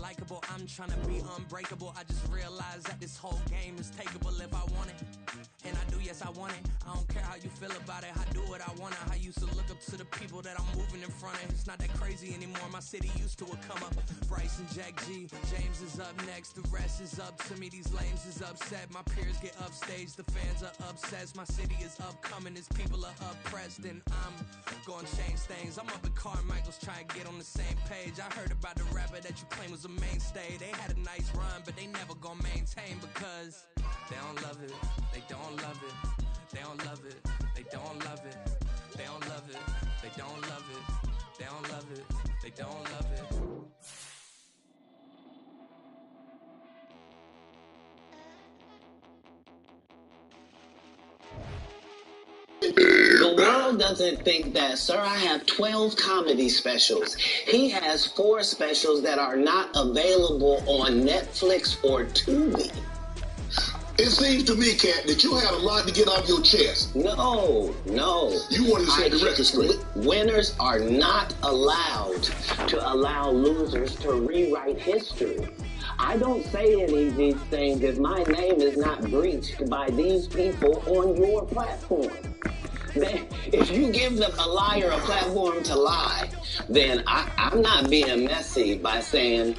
unlikable. I'm trying to be unbreakable. I just realized that this whole game is takeable if I want it. And I do, yes, I want it. I don't care how you feel about it. I do what I want to. I used to look up to the people that I'm moving in front of. It's not that crazy anymore. My city used to come up. Bryce and Jack G. James is up next. The rest is up to me. These lames is upset. My peers get upstage. The fans are obsessed. My city is upcoming. These people are oppressed. And I'm gonna change things. I'm up at Carmichael's trying to get on the same page. I heard about the rapper that you claim was a mainstay. They had a nice run, but they never gonna maintain because they don't love it. They don't love it. They don't love it. They don't love it. They don't love it. They don't love it. They don't love it. They don't love it. The world doesn't think that, sir, I have 12 comedy specials. He has 4 specials that are not available on Netflix or Tubi. It seems to me, Cat, that you had a lot to get off your chest. No. You wanted to set the record straight. Winners are not allowed to allow losers to rewrite history. I don't say any of these things if my name is not breached by these people on your platform. If you give them a liar a platform to lie, then I'm not being messy by saying...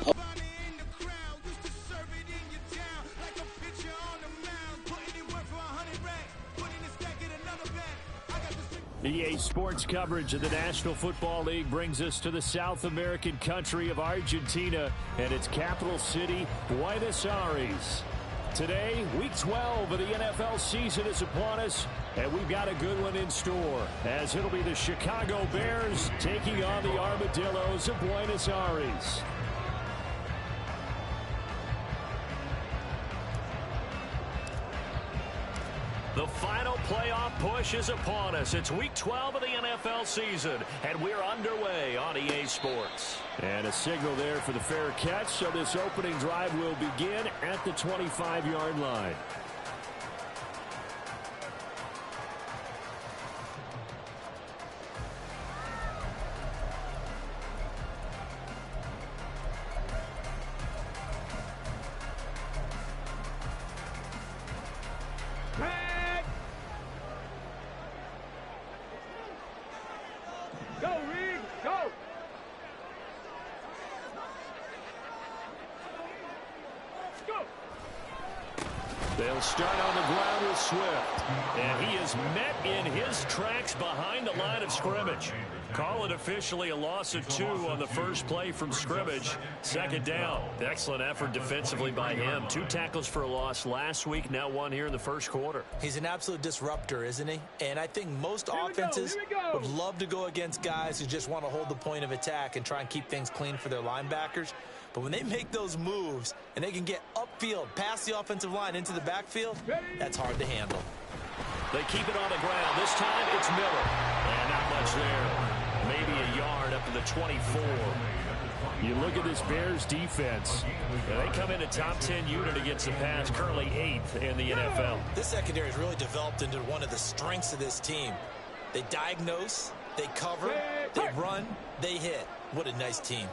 EA Sports coverage of the National Football League brings us to the South American country of Argentina and its capital city, Buenos Aires. Today, week 12 of the NFL season is upon us, and we've got a good one in store, as it'll be the Chicago Bears taking on the Armadillos of Buenos Aires. The final playoff push is upon us. It's week 12 of the NFL season, and we're underway on EA Sports. And a signal there for the fair catch, so this opening drive will begin at the 25-yard line. They'll start on the ground with Swift. And he is met in his tracks behind the line of scrimmage. Call it officially a loss of 2 on the first play from scrimmage. Second down. Excellent effort defensively by him. 2 tackles for a loss last week, now 1 here in the first quarter. He's an absolute disruptor, isn't he? And I think most offenses would love to go against guys who just want to hold the point of attack and try and keep things clean for their linebackers. But when they make those moves and they can get upfield, past the offensive line into the backfield, that's hard to handle. They keep it on the ground. This time it's Miller. And not much there. Maybe a yard up to the 24. You look at this Bears defense. They come in a top 10 unit against the pass, currently 8th in the NFL. This secondary has really developed into one of the strengths of this team. They diagnose, they cover, they run, they hit. What a nice team.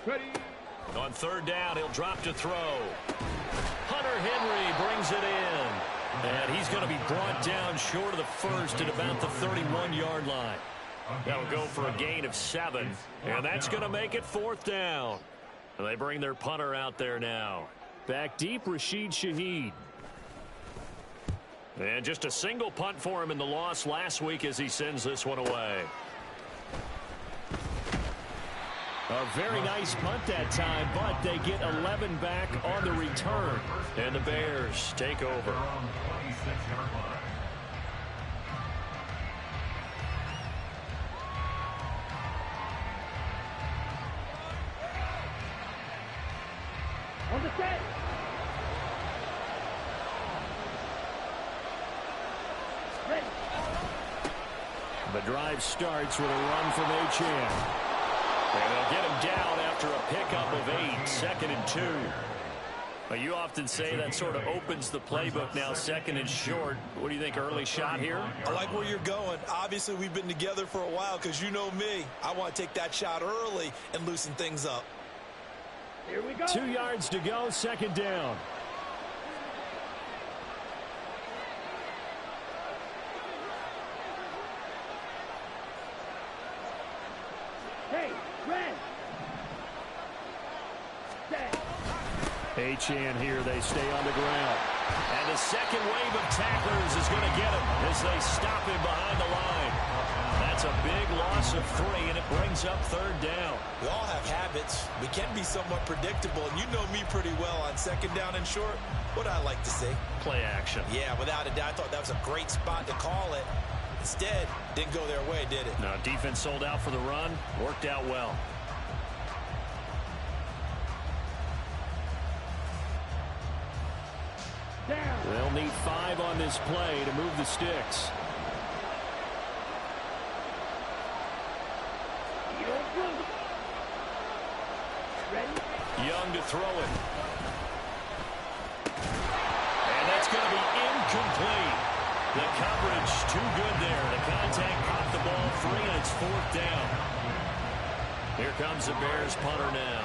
Ready. On third down, he'll drop to throw. Hunter Henry brings it in. And he's going to be brought down short of the first at about the 31-yard line. That'll go for a gain of 7. And that's going to make it 4th down. And they bring their punter out there now. Back deep, Rashid Shaheed. And just a single punt for him in the loss last week as he sends this one away. A very nice punt that time, but they get 11 back on the return. And the Bears take over. On the set. Ready. The drive starts with a run from Achane. And they'll get him down after a pickup of 8, 2nd and 2. Well, you often say that sort of opens the playbook now, second and short. What do you think, early shot here? I like where you're going. Obviously, we've been together for a while because you know me. I want to take that shot early and loosen things up. Here we go. 2 yards to go, second down. Hey, red. Achane here, they stay on the ground. And the second wave of tacklers is going to get him as they stop him behind the line. That's a big loss of 3, and it brings up third down. We all have habits. We can be somewhat predictable, and you know me pretty well on second down and short. What I like to see? Play action. Yeah, without a doubt, I thought that was a great spot to call it. Instead, didn't go their way, did it? No, defense sold out for the run. Worked out well. Down. They'll need 5 on this play to move the sticks. Young to throw it. And that's going to be incomplete. The coverage too good there. The contact popped the ball free, and it's fourth down. Here comes the Bears punter now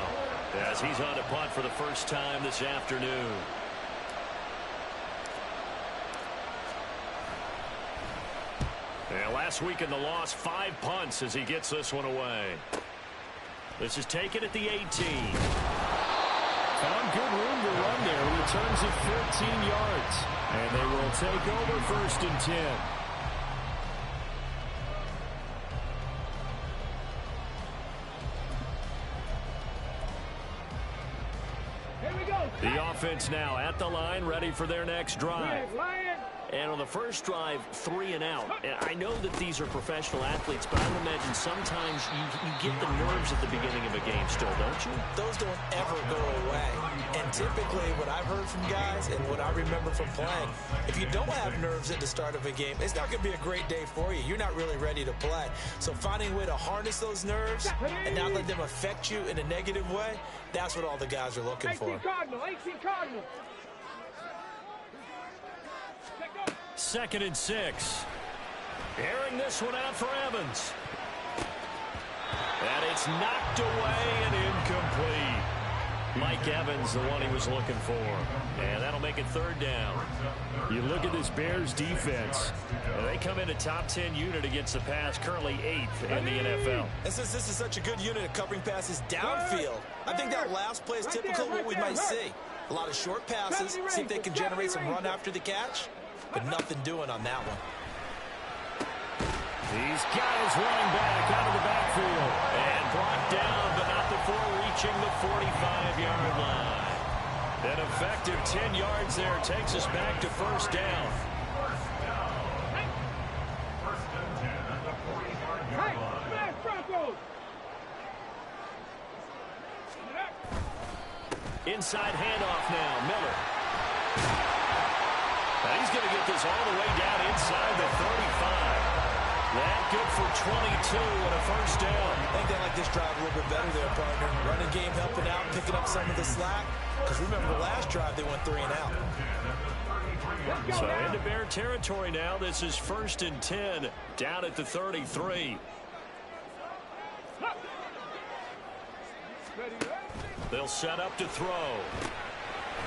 as he's on to punt for the first time this afternoon. And last week in the loss, 5 punts as he gets this one away. This is taken at the 18. Found good room to run there. Returns it 14 yards. And they will take over first and 10. Here we go. The offense now at the line, ready for their next drive. Lion. And on the first drive, 3 and out. And I know that these are professional athletes, but I would imagine sometimes you get the nerves at the beginning of a game still, don't you? Those don't ever go away. And typically what I've heard from guys and what I remember from playing, if you don't have nerves at the start of a game, it's not going to be a great day for you. You're not really ready to play. So finding a way to harness those nerves and not let them affect you in a negative way, that's what all the guys are looking for. 18 Cardinal. Second and 6. Airing this one out for Evans. And it's knocked away and incomplete. Mike Evans, the one he was looking for. And that'll make it third down. You look at this Bears defense. They come in a top 10 unit against the pass, currently 8th in the NFL. And since this is such a good unit at covering passes downfield, I think that last play is typical of what we might see. A lot of short passes, see if they can generate some run after the catch. But nothing doing on that one. He's got his running back out of the backfield. And brought down, but not before reaching the 45-yard line. An effective 10 yards there takes us back to first down. Inside handoff now, Miller. Now he's going to get this all the way down inside the 35. That good for 22 and a first down. I think they like this drive a little bit better there, partner. Running game helping out, picking up some of the slack. Because remember the last drive, they went 3 and out. So into Bear territory now. This is first and 10 down at the 33. They'll set up to throw.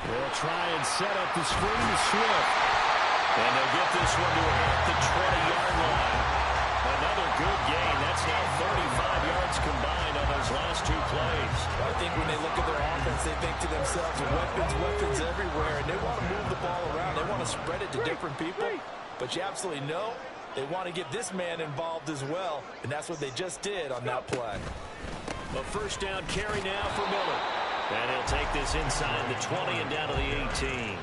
They'll try and set up the screen to Swift. And they'll get this one to about the 20-yard line. Another good gain. That's now 35 yards combined on those last 2 plays. I think when they look at their offense, they think to themselves, weapons everywhere, and they want to move the ball around. They want to spread it to different people. But you absolutely know they want to get this man involved as well, and that's what they just did on that play. A first down carry now for Miller. And he'll take this inside the 20 and down to the 18.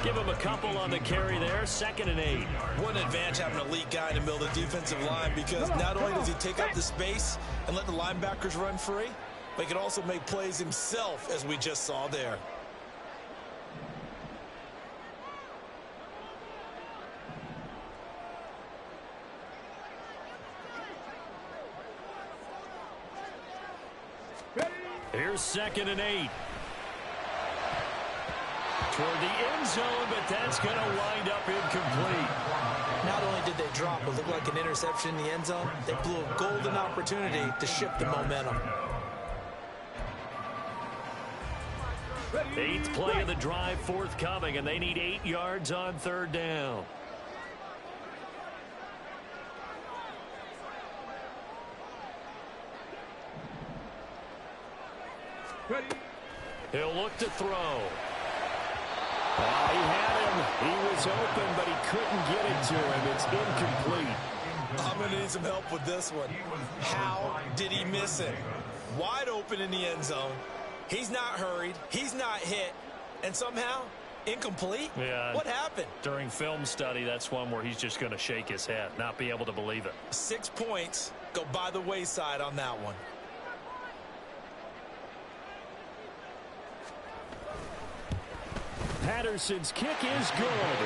Give him a couple on the carry there. Second and 8. What an advantage having an elite guy in the middle of the defensive line, because not only does he take up the space and let the linebackers run free, but he can also make plays himself, as we just saw there. Here's second and 8. toward the end zone, but that's going to wind up incomplete. Not only did they drop what looked like an interception in the end zone, they blew a golden opportunity to shift the momentum. 8th play of the drive forthcoming, and they need 8 yards on 3rd down. He'll look to throw. He had him. He was open, but he couldn't get it to him. It's incomplete. I'm going to need some help with this one. How did he miss it? Wide open in the end zone. He's not hurried. He's not hit. And somehow, incomplete? Yeah. What happened? During film study, that's one where he's just going to shake his head, not be able to believe it. 6 points go by the wayside on that one. Patterson's kick is good.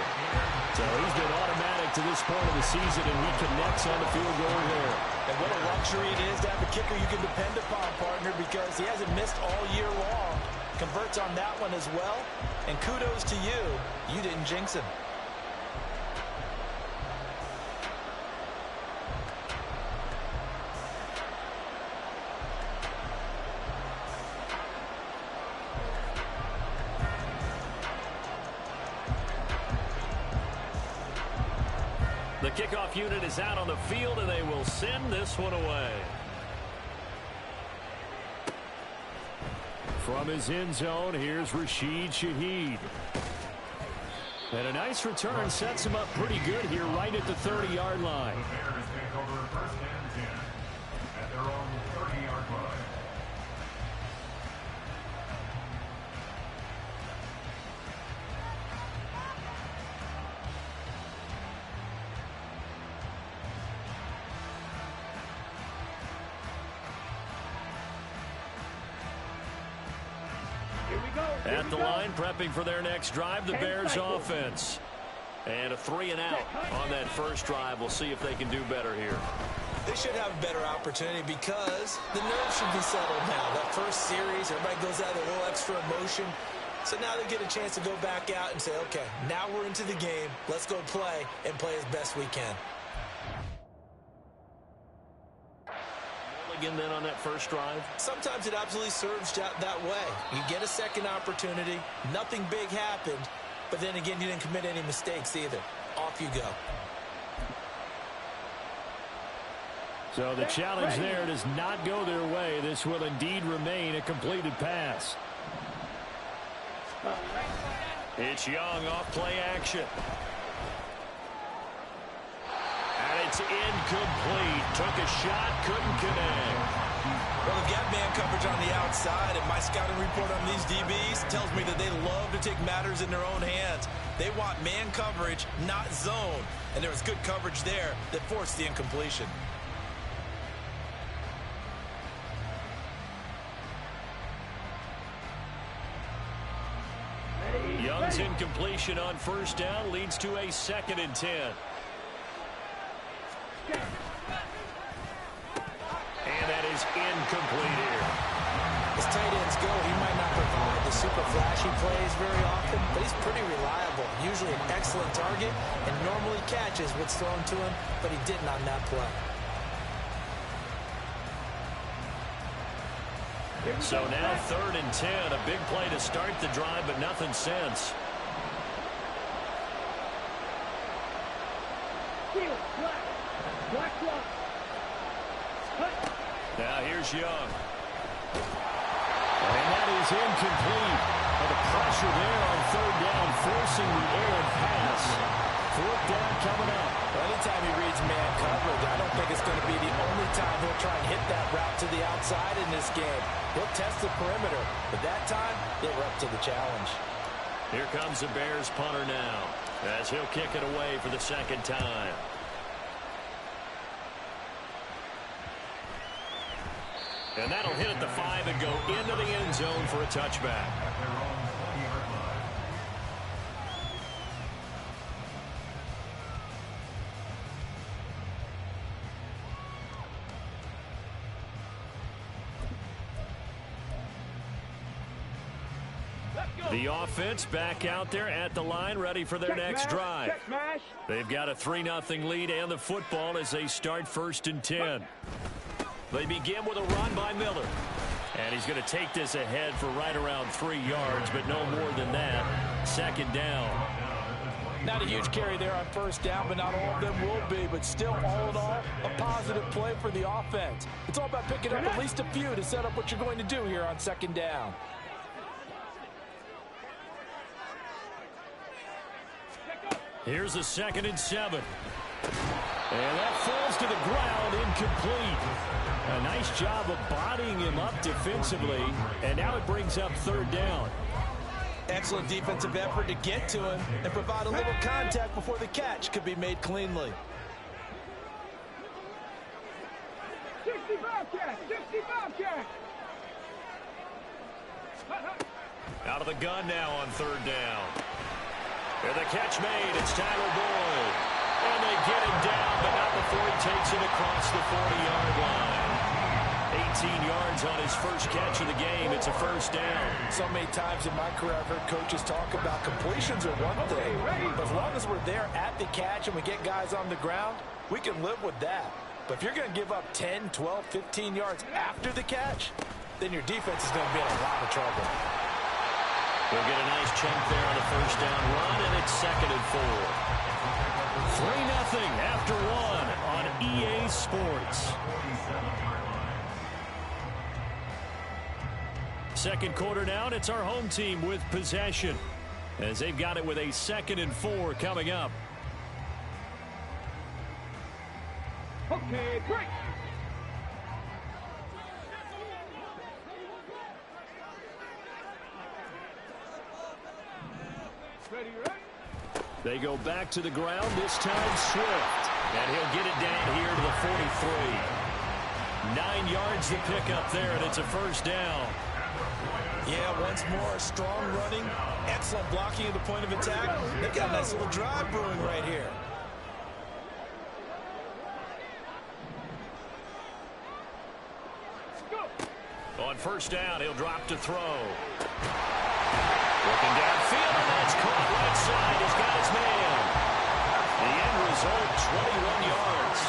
So he's been automatic to this point of the season, and he connects on the field goal there. And what a luxury it is to have a kicker you can depend upon, partner, because he hasn't missed all year long. Converts on that one as well. And kudos to you. You didn't jinx him. The kickoff unit is out on the field, and they will send this one away. From his end zone, here's Rashid Shaheed. And a nice return sets him up pretty good here right at the 30-yard line. The Bears take over 1st and 10 at their own 30-yard line. At the line, prepping for their next drive, the Bears offense. And a 3-and-out on that first drive. We'll see if they can do better here. They should have a better opportunity because the nerves should be settled now. That first series, everybody goes out with a little extra emotion. So now they get a chance to go back out and say, okay, now we're into the game. Let's go play and play as best we can. Again then on that first drive. Sometimes it absolutely serves that way. You get a second opportunity. Nothing big happened. But then again, you didn't commit any mistakes either. Off you go. So the challenge there does not go their way. This will indeed remain a completed pass. It's Young off play action. And it's incomplete. Took a shot, couldn't connect. Well, they've got man coverage on the outside, and my scouting report on these DBs tells me that they love to take matters in their own hands. They want man coverage, not zone. And there was good coverage there that forced the incompletion. Young's incompletion on first down leads to a 2nd and 10. And that is incomplete here. As tight ends go, he might not provide the super flashy plays very often, but he's pretty reliable. Usually an excellent target and normally catches what's thrown to him, but he didn't on that play. So now 3rd and 10. A big play to start the drive, but nothing since. Now here's Young. And that is incomplete. And the pressure there on 3rd down, forcing the errant pass. 4th down coming up. Well, anytime he reads man coverage, I don't think it's going to be the only time he'll try and hit that route to the outside in this game. He'll test the perimeter, but that time, they were up to the challenge. Here comes the Bears punter now, as he'll kick it away for the 2nd time. And that'll hit at the 5 and go into the end zone for a touchback. The offense back out there at the line, ready for their next drive. They've got a 3-0 lead and the football as they start 1st and 10. They begin with a run by Miller. And he's going to take this ahead for right around 3 yards, but no more than that. 2nd down. Not a huge carry there on 1st down, but not all of them will be. But still, all in all, a positive play for the offense. It's all about picking up at least a few to set up what you're going to do here on 2nd down. Here's a 2nd and 7. And that falls to the ground, incomplete. A nice job of bodying him up defensively, and now it brings up 3rd down. Excellent defensive effort to get to him and provide a little contact before the catch could be made cleanly. 65 catch, 65 catch. Out of the gun now on 3rd down. And the catch made. It's Tyler Boyd. And they get him down, but not before he takes it across the 40-yard line. 18 yards on his first catch of the game. It's a 1st down. So many times in my career, I've heard coaches talk about completions are one thing. But as long as we're there at the catch and we get guys on the ground, we can live with that. But if you're going to give up 10, 12, 15 yards after the catch, then your defense is going to be in a lot of trouble. They'll get a nice chunk there on the 1st down run, and it's 2nd and 4. 3-0 after 1 on EA Sports. 2nd quarter now, and it's our home team with possession as they've got it with a 2nd and 4 coming up. Okay, break. Ready, right? They go back to the ground, this time Swift. And he'll get it down here to the 43. 9 yards to pick up there, and it's a 1st down. Yeah, once more, strong running, excellent blocking at the point of attack. They've got a nice little drive brewing right here. On 1st down, he'll drop to throw. Looking downfield, and that's caught right side. He's got his man. The end result, 21 yards.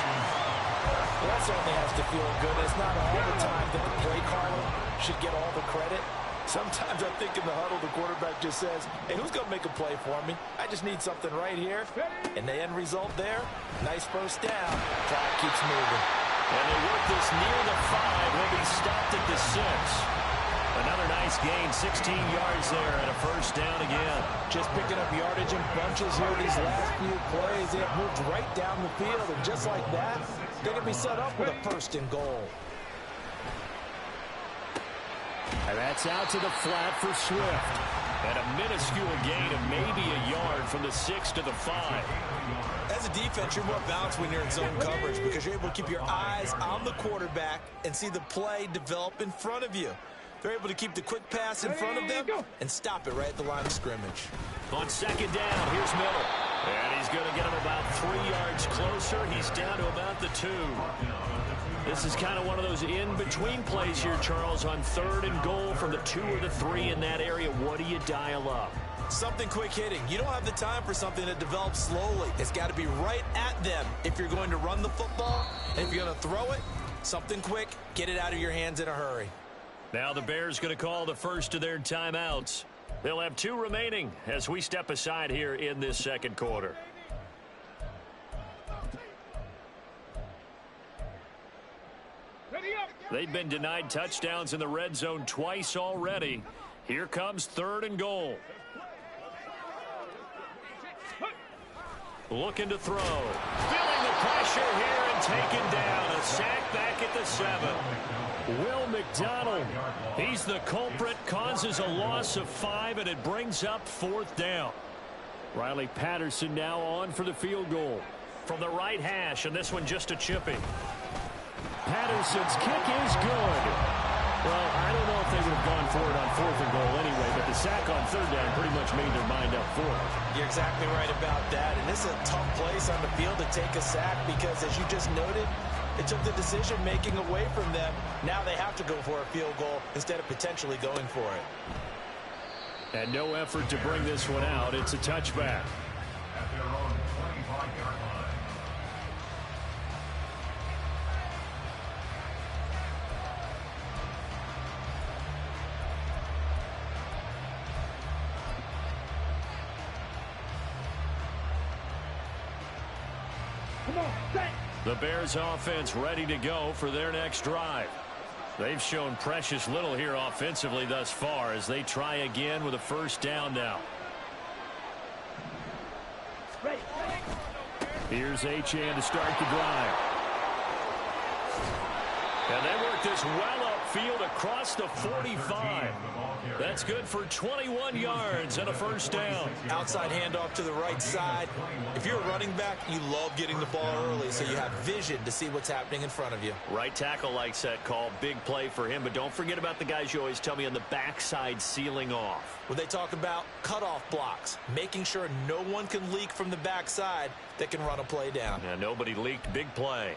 Well, that certainly has to feel good. It's not all the time that the play caller should get all the credit. Sometimes I think in the huddle, the quarterback just says, hey, who's going to make a play for me? I just need something right here. And the end result there, nice 1st down. Clock keeps moving. And they work this near the 5. Will be stopped at the 6. Another nice gain, 16 yards there, and a 1st down again. Just picking up yardage in bunches here these last few plays. They have moved right down the field, and just like that, they're going to be set up with a 1st and goal. And that's out to the flat for Swift. And a minuscule gain of maybe a yard from the 6 to the 5. As a defense, you're more balanced when you're in zone coverage because you're able to keep your eyes on the quarterback and see the play develop in front of you. They're able to keep the quick pass in front of them and stop it right at the line of scrimmage. On 2nd down, here's Miller. And he's going to get him about 3 yards closer. He's down to about the 2. This is kind of one of those in-between plays here, Charles, on 3rd and goal from the 2 or the 3 in that area. What do you dial up? Something quick hitting. You don't have the time for something that develops slowly. It's got to be right at them if you're going to run the football. And if you're going to throw it, something quick, get it out of your hands in a hurry. Now the Bears going to call the first of their timeouts. They'll have 2 remaining as we step aside here in this 2nd quarter. They've been denied touchdowns in the red zone twice already. Here comes 3rd and goal. Looking to throw. Feeling the pressure here and taken down. A sack back at the 7. Will McDonald, he's the culprit, causes a loss of 5, and it brings up 4th down. Riley Patterson now on for the field goal. From the right hash, and this one just a chipping. Patterson's kick is good. Well, I don't know if they would have gone for it on 4th and goal anyway, but the sack on 3rd down pretty much made their mind up for it. You're exactly right about that, and this is a tough place on the field to take a sack because, as you just noted, it took the decision-making away from them. Now they have to go for a field goal instead of potentially going for it. And no effort to bring this one out. It's a touchback. At their own 25-yard line. The Bears offense ready to go for their next drive. They've shown precious little here offensively thus far as they try again with a first down now. Here's Achane to start the drive. And they work this well upfield across the 45. That's good for 21 yards and a first down. Outside handoff to the right side. If you're a running back, you love getting the ball early so you have vision to see what's happening in front of you. Right tackle likes that call. Big play for him. But don't forget about the guys you always tell me on the backside sealing off. When they talk about cutoff blocks, making sure no one can leak from the backside that can run a play down. Yeah, nobody leaked. Big play.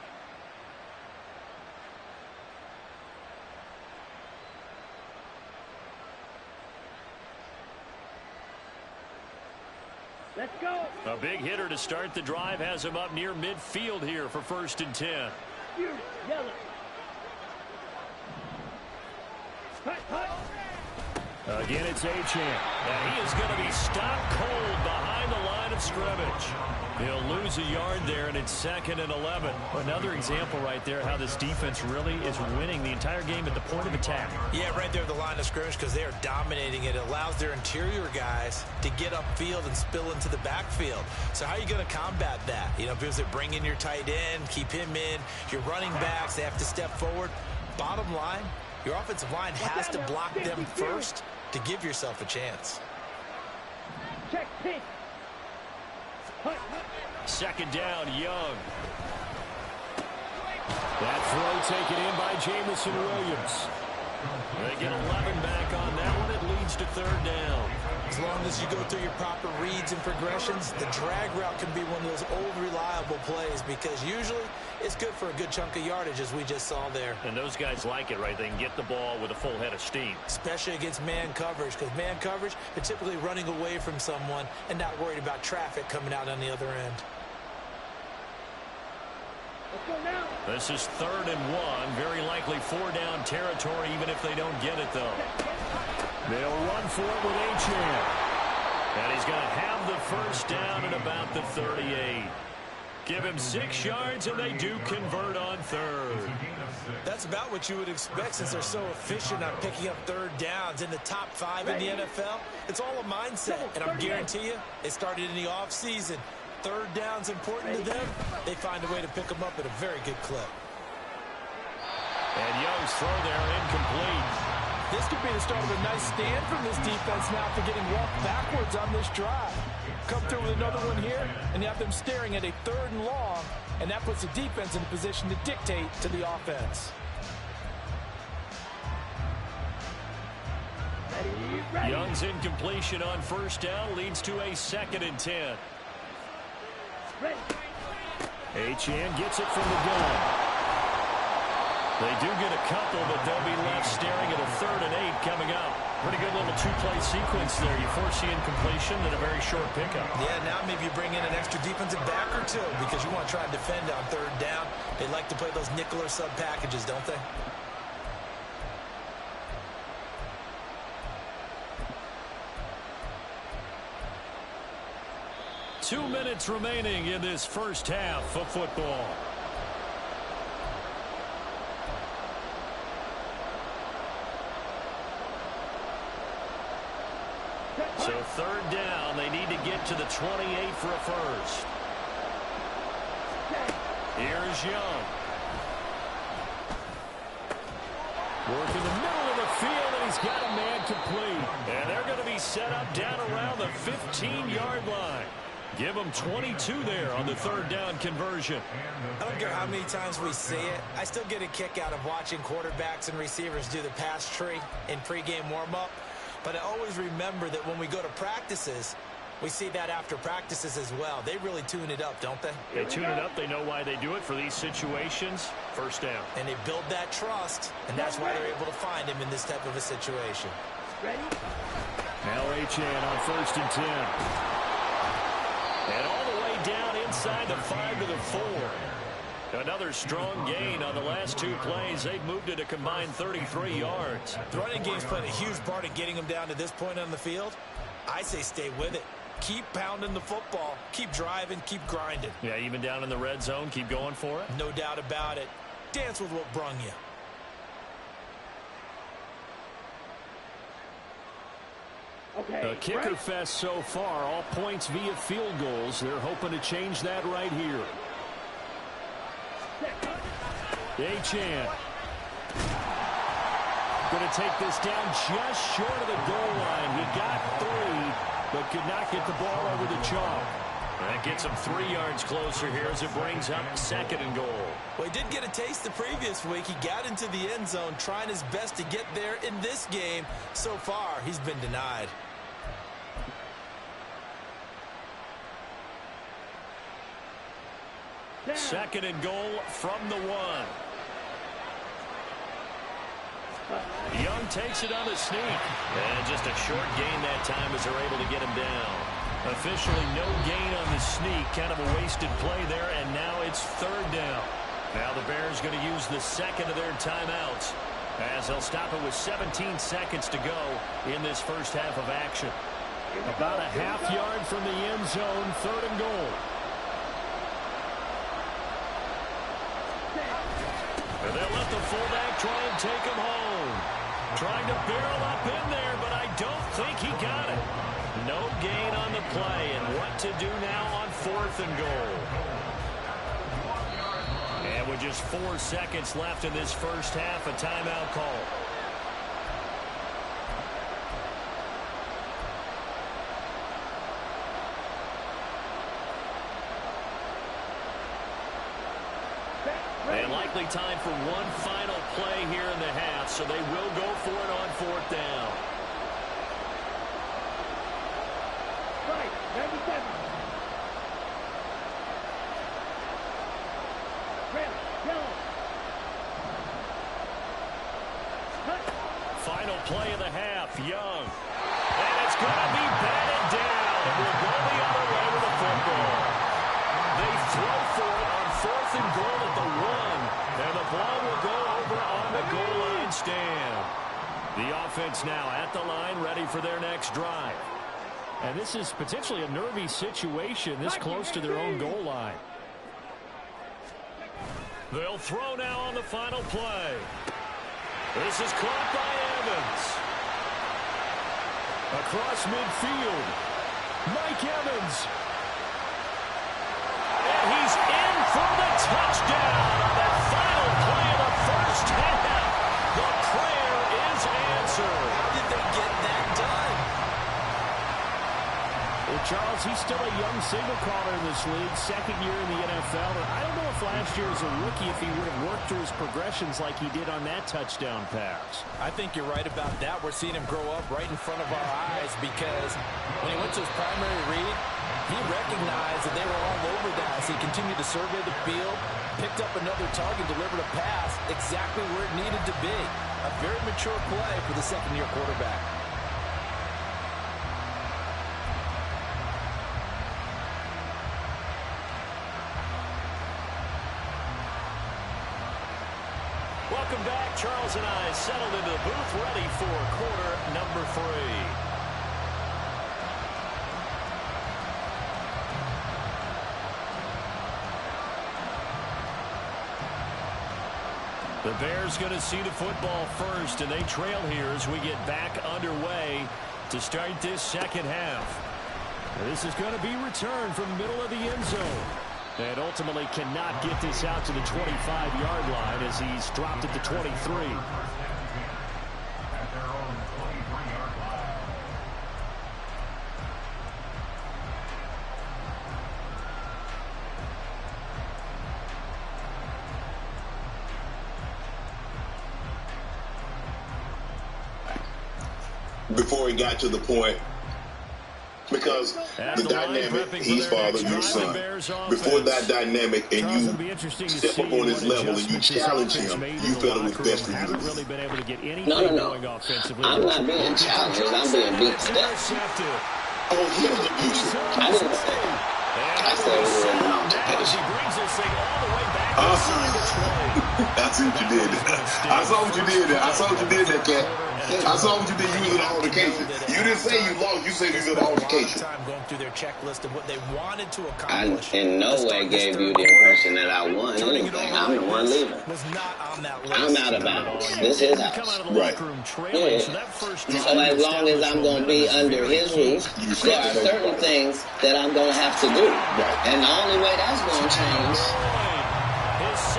Let's go. A big hitter to start the drive has him up near midfield here for 1st and 10. Yellow. Again, it's Achane. And he is going to be stopped cold behind the line of scrimmage. He'll lose a yard there, and it's 2nd and 11. Another example right there how this defense really is winning the entire game at the point of attack. Yeah, right there at the line of scrimmage because they are dominating it. It allows their interior guys to get upfield and spill into the backfield. So how are you going to combat that? You know, because they bring in your tight end, keep him in. Your running backs, they have to step forward. Bottom line, your offensive line has to block them first to give yourself a chance. Check pitch. 2nd down, Young. That throw taken in by Jamison Williams. They get 11 back on that one. It leads to 3rd down. As long as you go through your proper reads and progressions, the drag route can be one of those old reliable plays because usually it's good for a good chunk of yardage as we just saw there. And those guys like it, right? They can get the ball with a full head of steam. Especially against man coverage because man coverage, they're typically running away from someone and not worried about traffic coming out on the other end. Let's go now. This is 3rd and 1. Very likely 4-down territory even if they don't get it, though. They'll run for it with Achane. And he's going to have the first down at about the 38. Give him 6 yards, and they do convert on 3rd. That's about what you would expect since they're so efficient on picking up 3rd downs in the top 5 in the NFL. It's all a mindset, and I guarantee you, it started in the offseason. 3rd down's important to them. They find a way to pick them up at a very good clip. And Young's throw there incomplete. This could be the start of a nice stand from this defense now for getting walked backwards on this drive. Come through with another one here, and you have them staring at a 3rd and long, and that puts the defense in a position to dictate to the offense. Ready. Young's incompletion on 1st down leads to a 2nd and 10. Ready. Achane gets it from the gun. They do get a couple, but they'll be left staring at a 3rd and 8 coming up. Pretty good little 2-play sequence there. You force the incompletion and a very short pickup. Yeah, now maybe you bring in an extra defensive back or two because you want to try and defend on 3rd down. They like to play those nickel or sub packages, don't they? Two minutes remaining in this first half of football. So 3rd down, they need to get to the 28 for a first. Here's Young. Work in the middle of the field, and he's got a man complete. And they're going to be set up down around the 15-yard line. Give them 22 there on the 3rd down conversion. I don't care how many times we see it. I still get a kick out of watching quarterbacks and receivers do the pass tree in pregame warm-up. But I always remember that when we go to practices, we see that after practices as well. They really tune it up, don't they? They tune it up. They know why they do it for these situations. First down. And they build that trust, and that's why they're able to find him in this type of a situation. Ready? Now Achane on 1st and 10. And all the way down inside the 5 to the 4. Another strong gain on the last 2 plays. They've moved it a combined 33 yards. The running game's played a huge part in getting them down to this point on the field. I say stay with it. Keep pounding the football. Keep driving. Keep grinding. Yeah, even down in the red zone, keep going for it. No doubt about it. Dance with what brung you. Okay, A kicker right. fest so far. All points via field goals. They're hoping to change that right here. Achane. Going to take this down just short of the goal line. He got 3, but could not get the ball over the chalk. That gets him 3 yards closer here as it brings up 2nd and goal. Well, he did get a taste the previous week. He got into the end zone trying his best to get there in this game. So far, he's been denied. Down. 2nd and goal from the 1. Young takes it on the sneak. And just a short gain that time as they're able to get him down. Officially no gain on the sneak. Kind of a wasted play there, and now it's 3rd down. Now the Bears going to use the 2nd of their timeouts as they'll stop it with 17 seconds to go in this first half of action. About a half yard from the end zone, 3rd and goal. And they'll let the fullback try and take him home. Trying to barrel up in there, but I don't think he got it. No gain on the play, and what to do now on 4th and goal. And with just 4 seconds left in this first half, a timeout call. And likely time for one final play here in the half, so they will go for it on 4th down. Right, 97. Red, yellow. Cut. Final play of the half, Young. And it's going to be batted down. And we'll go the other way with the football. They throw for it on 4th and goal at the 1. And the ball will go over on the goal line stand. The offense now at the line, ready for their next drive. And this is potentially a nervy situation this close to their own goal line. They'll throw now on the final play. This is caught by Evans. Across midfield. Mike Evans. And he's in for the touchdown on that final play of the first half. The prayer is answered. How did they get that done? Well, Charles, he's still a young signal caller in this league, 2nd year in the NFL. And I don't know if last year as a rookie if he would have worked through his progressions like he did on that touchdown pass. I think you're right about that. We're seeing him grow up right in front of our eyes because when he went to his primary read, he recognized that they were all over that as he continued to survey the field, picked up another target, delivered a pass exactly where it needed to be. A very mature play for the 2nd-year quarterback. Welcome back. Charles and I settled into the booth, ready for quarter number 3. The Bears going to see the football first, and they trail here as we get back underway to start this second half. This is going to be returned from the middle of the end zone. And ultimately cannot get this out to the 25-yard line as he's dropped at the 23. At their own 23-yard line. Before he got to the point, because the dynamic, he's father, your son. Before that dynamic and you step up on his level and you challenge him, you felt it was best for you to lose. No. I'm not being challenged. I'm being beat to death. Oh, he was abusive. I didn't say that. I said it was an altercation. I see what you did there. I saw what you did there. I saw what you did there, Cat. I saw what you did. You was an altercation. You didn't say you lost. You said you was an altercation. I in no way gave you the impression that I won anything. I'm the one leaving. I'm out of bounds. This is his house. Right. Yeah. So as long as I'm going to be under his roof, there are certain things that I'm going to have to do. Right. And the only way that's going to change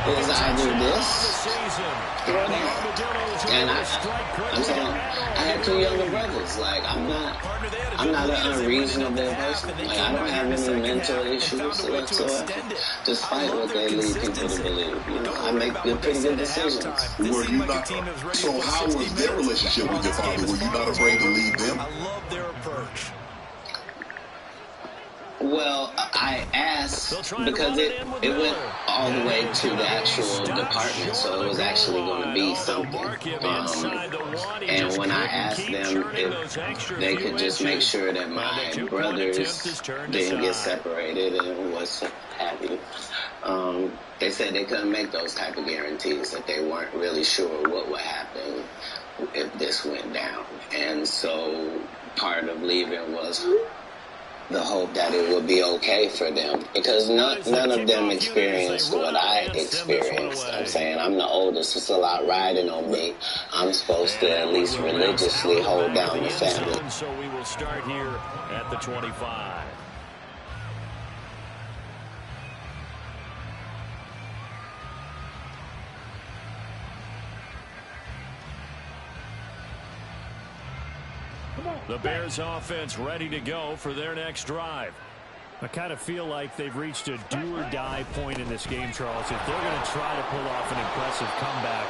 is either this or that. And I'm saying I had two younger brothers. Like I'm not an unreasonable person. Like I don't have any mental issues whatsoever. Despite what they lead people to believe, you know, I make pretty good decisions. Were you not? So how was their relationship with your father? Were you not afraid to leave them? I love their approach. Well, I asked because it went all the way to the actual department, so it was actually going to be something. And when I asked them if they could just make sure that my brothers didn't get separated and was happy, they said they couldn't make those type of guarantees, that they weren't really sure what would happen if this went down. And so part of leaving was the hope that it would be okay for them, because none of them experienced what I experienced. I'm saying I'm the oldest. It's a lot riding on me. I'm supposed to at least religiously hold down the family. So we will start here at the 25. The Bears offense ready to go for their next drive. I kind of feel like they've reached a do-or-die point in this game, Charles. If they're going to try to pull off an impressive comeback,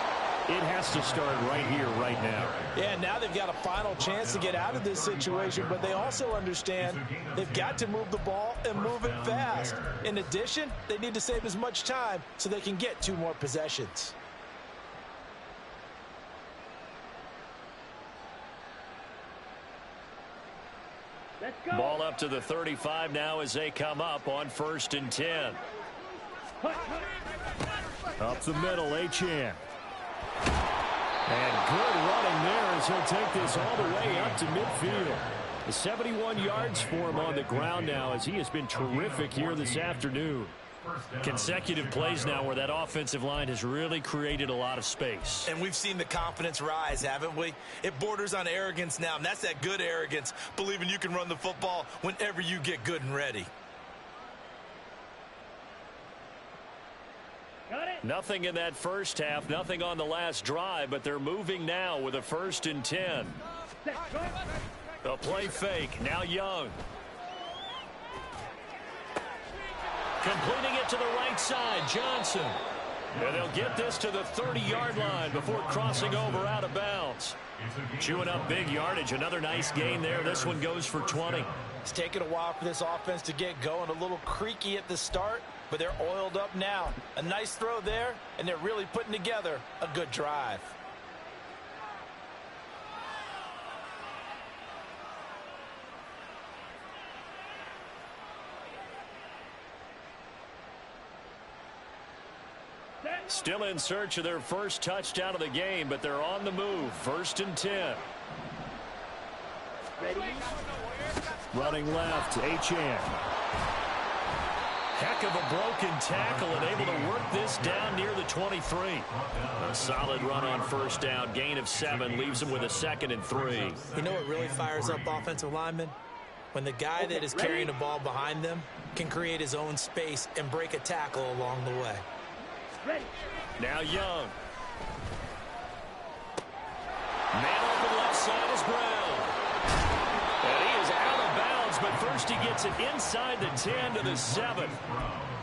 it has to start right here, right now. Yeah, now they've got a final chance to get out of this situation, but they also understand they've got to move the ball and move it fast. In addition, they need to save as much time so they can get 2 more possessions. Ball up to the 35 now as they come up on 1st and 10. Up the middle, Achane. And good running there as he'll take this all the way up to midfield. 71 yards for him on the ground now as he has been terrific here this afternoon. Consecutive plays now where that offensive line has really created a lot of space. And we've seen the confidence rise, haven't we? It borders on arrogance now, and that's that good arrogance, believing you can run the football whenever you get good and ready. Nothing in that first half, nothing on the last drive, but they're moving now with a 1st and 10. A play fake, now Young. Completing it to the right side, Johnson. And they'll get this to the 30-yard line before crossing over out of bounds. Chewing up big yardage. Another nice gain there. This one goes for 20. It's taken a while for this offense to get going. A little creaky at the start, but they're oiled up now. A nice throw there, and they're really putting together a good drive. Still in search of their first touchdown of the game, but they're on the move. 1st and 10. Running left, Achane. Heck of a broken tackle and able to work this down near the 23. A solid run on 1st down. Gain of 7 leaves them with a 2nd and 3. You know what really fires up offensive linemen? When the guy that is carrying the ball behind them can create his own space and break a tackle along the way. Now Young. Man open left side is Brown. And he is out of bounds, but first he gets it inside the 10 to the 7.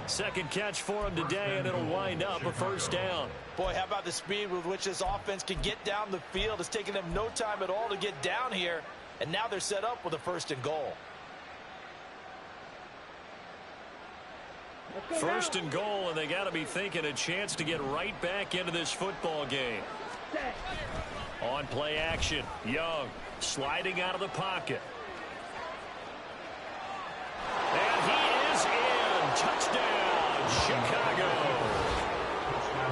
Second catch for him today, and it'll wind up a 1st down. Boy, how about the speed with which this offense can get down the field? It's taken them no time at all to get down here, and now they're set up with a 1st and goal. First and goal, and they got to be thinking a chance to get right back into this football game. On play action, Young sliding out of the pocket. And he is in. Touchdown, Chicago.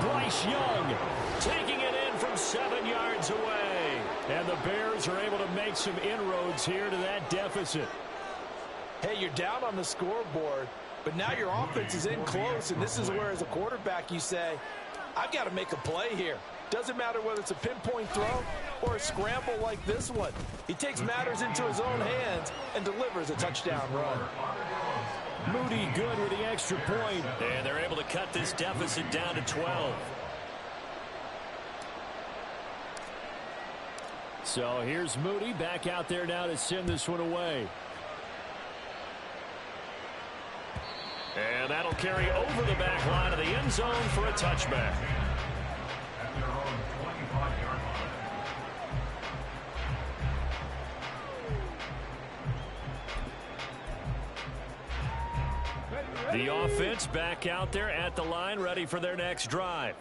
Bryce Young taking it in from 7 yards away. And the Bears are able to make some inroads here to that deficit. Hey, you're down on the scoreboard, but now your offense is in close, and this is where, as a quarterback, you say, I've got to make a play here. Doesn't matter whether it's a pinpoint throw or a scramble like this one. He takes matters into his own hands and delivers a touchdown run. Moody good with the extra point, and they're able to cut this deficit down to 12. So here's Moody back out there now to send this one away. And that'll carry over the back line of the end zone for a touchback. At their own 25-yard line. The offense back out there at the line, ready for their next drive.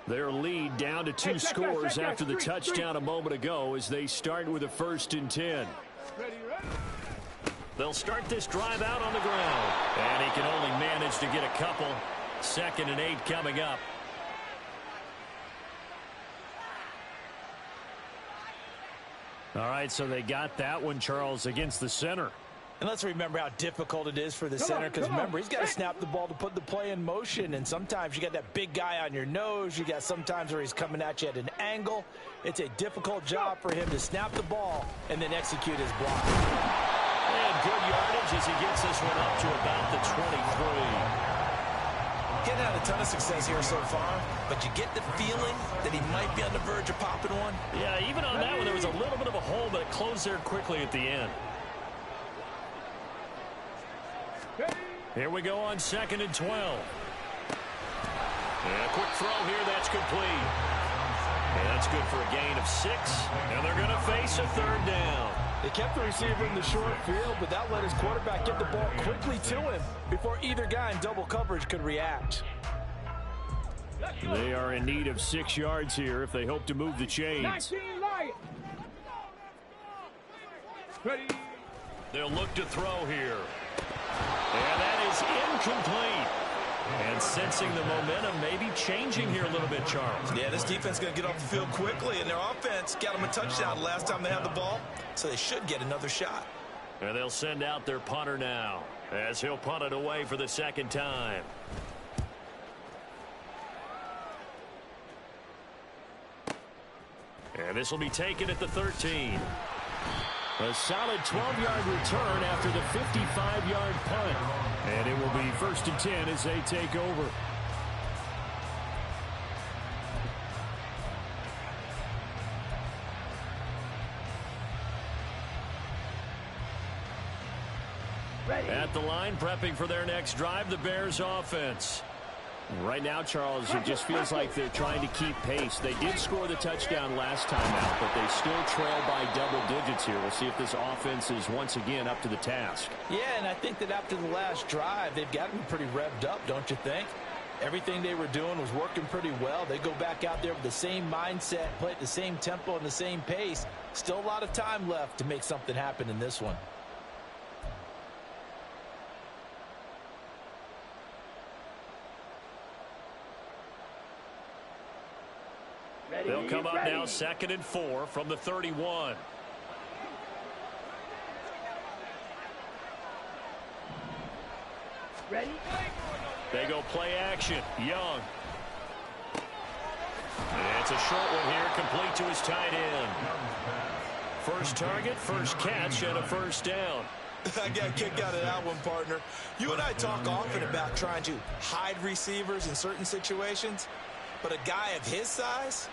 Their lead down to 2 scores after the touchdown a moment ago as they start with a 1st and 10. They'll start this drive out on the ground. And he can only manage to get a couple. 2nd and 8 coming up. All right, so they got that one, Charles, against the center. And let's remember how difficult it is for the center, because remember, he's got to snap the ball to put the play in motion, and sometimes you got that big guy on your nose. You got sometimes where he's coming at you at an angle. It's a difficult job for him to snap the ball and then execute his block. And good yardage as he gets this one up to about the 23. Getting had a ton of success here so far, but you get the feeling that he might be on the verge of popping one. Yeah, even on that one, there was a little bit of a hole, but it closed there quickly at the end. Here we go on 2nd and 12. And a quick throw here, that's complete. And that's good for a gain of 6. And they're going to face a 3rd down. They kept the receiver in the short field, but that let his quarterback get the ball quickly to him before either guy in double coverage could react. They are in need of 6 yards here if they hope to move the chains. They'll look to throw here. And that is incomplete. And sensing the momentum maybe changing here a little bit, Charles. Yeah, this defense is going to get off the field quickly, and their offense got them a touchdown last time they had the ball, so they should get another shot. And they'll send out their punter now as he'll punt it away for the 2nd time. And this will be taken at the 13. A solid 12-yard return after the 55-yard punt. And it will be 1st and 10 as they take over. At the line, prepping for their next drive, the Bears offense. Right now, Charles, it just feels like they're trying to keep pace. They did score the touchdown last time out, but they still trail by double digits here. We'll see if this offense is once again up to the task. Yeah, and I think that after the last drive, they've got to be pretty revved up, don't you think? Everything they were doing was working pretty well. They go back out there with the same mindset, play at the same tempo and the same pace. Still a lot of time left to make something happen in this one. They'll come up now 2nd and 4 from the 31. Ready? They go play action. Young. And it's a short one here, complete to his tight end. First target, first catch, and a 1st down. I got a kick out of that one, partner. You and I talk often about trying to hide receivers in certain situations, but a guy of his size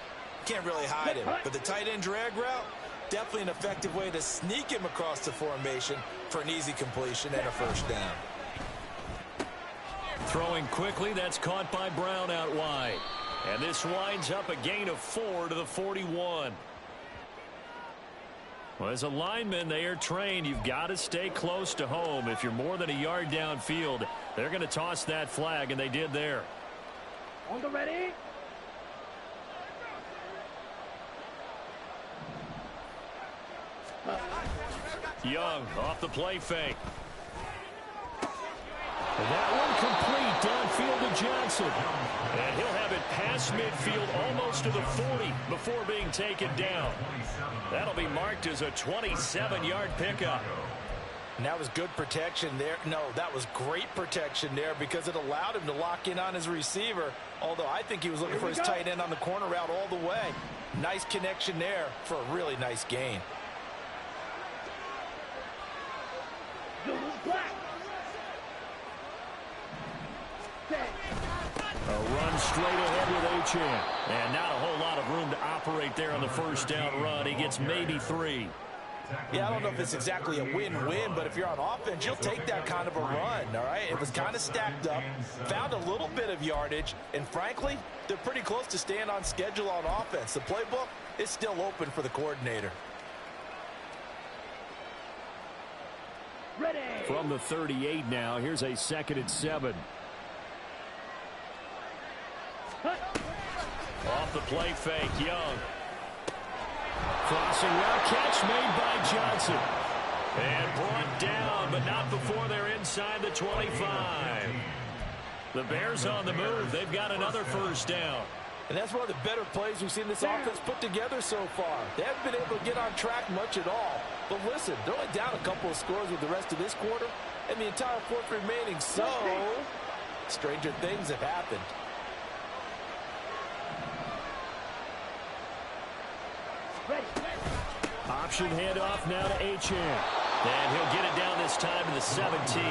can't really hide him. But the tight end drag route, definitely an effective way to sneak him across the formation for an easy completion and a 1st down. Throwing quickly, that's caught by Brown out wide. And this winds up a gain of 4 to the 41. Well, as a lineman, they are trained. You've got to stay close to home. If you're more than a yard downfield, they're going to toss that flag, and they did there. On the ready. Young off the play fake. And that one complete downfield to Johnson. And he'll have it past midfield almost to the 40 before being taken down. That'll be marked as a 27-yard pickup. And that was good protection there. No, that was great protection there because it allowed him to lock in on his receiver. Although I think he was looking for his tight end on the corner route all the way. Nice connection there for a really nice gain. A run straight ahead with Achane. And not a whole lot of room to operate there on the first down run. He gets maybe 3. Yeah, I don't know if it's exactly a win-win, but if you're on offense, you'll take that kind of a run, all right? It was kind of stacked up, found a little bit of yardage, and frankly, they're pretty close to staying on schedule on offense. The playbook is still open for the coordinator. Ready. From the 38 now, here's a 2nd and 7. Off the play fake, Young. Crossing route, catch made by Johnson. And brought down, but not before they're inside the 25. The Bears on the move. They've got another first down. And that's one of the better plays we've seen this offense put together so far. They haven't been able to get on track much at all. But listen, they're only down a couple of scores with the rest of this quarter, and the entire fourth remaining. So, stranger things have happened. Option handoff now to Achane. And he'll get it down this time to the 17.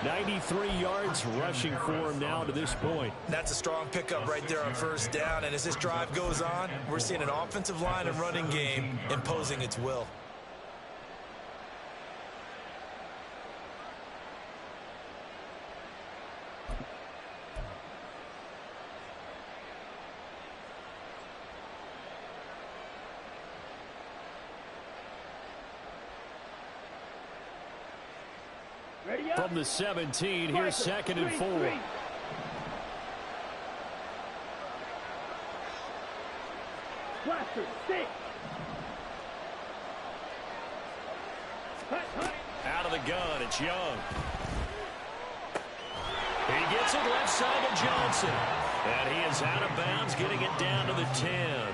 93 yards rushing for him now to this point. That's a strong pickup right there on first down. And as this drive goes on, we're seeing an offensive line and running game imposing its will. From the 17, here's 2nd and 4. Out of the gun, it's Young. He gets it left side to Johnson. And he is out of bounds, getting it down to the 10.